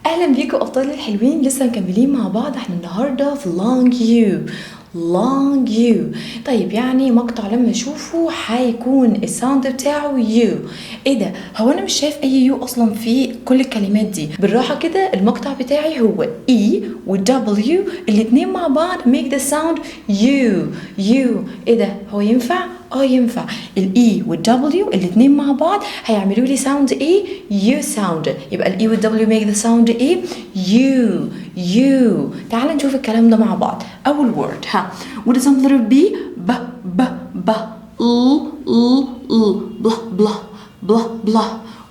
اهلا بيكم ابطال الحلوين، لسه مكملين مع بعض. احنا النهارده في long you. long you. طيب يعني مقطع لما اشوفه هيكون الساوند بتاعه you. ايه ده؟ هو انا مش شايف اي you اصلا في كل الكلمات دي. بالراحه كده، المقطع بتاعي هو e و w الاتنين مع بعض make the sound you. ايه ده؟ هو ينفع؟ ينفع. الاي والدبليو الاتنين مع بعض هيعملوا لي ساوند ايه؟ يو ساوند. يبقى الاي والدبليو ميك ذا ساوند ايه؟ يو. تعال نشوف الكلام ده مع بعض. اول وورد what is on letter B؟ ب blah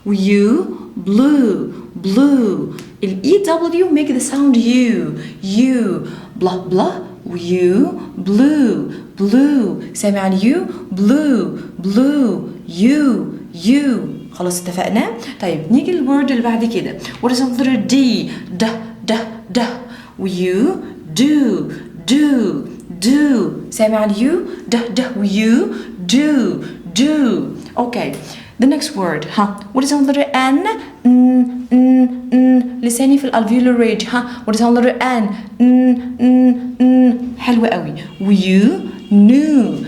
you blue. الاي دبليو make the sound you blah you blue. سامع عن you blue you. خلاص اتفقنا. طيب نيجي للورد اللي بعد كده what is on letter D؟ ده you do. سامع عن you ده you do. Okay, the next word what is on letter N؟ لساني في الالفيولار ريج. what is on letter N؟ حلوة قوي. you knew.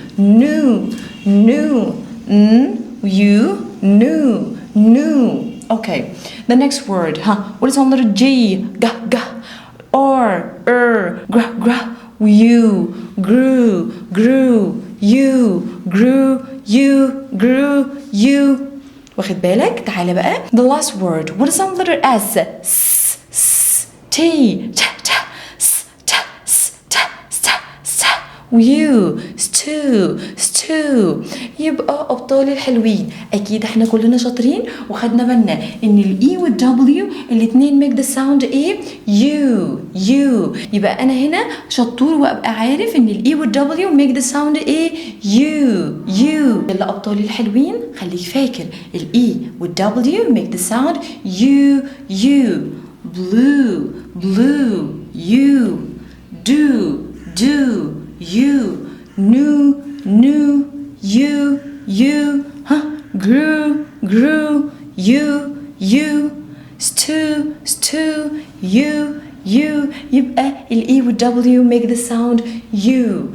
Okay, the next word what is on letter G؟ or gra. you grew. واخد بالك؟ تعالى بقى the last word what is on letter S؟ you stew. يبقى ابطال الحلوين اكيد احنا كلنا شاطرين وخدنا بالنا ان الاي والدبليو الاتنين ميك ذا ساوند ايه؟ يو. يبقى انا هنا شطور وابقى عارف ان الاي والدبليو ميك ذا ساوند ايه؟ يو. يلا ابطال الحلوين خليك فاكر الاي والدبليو ميك ذا ساوند يو blue you do you knew you grew you stew you. يبقى ال E وال W make the sound you.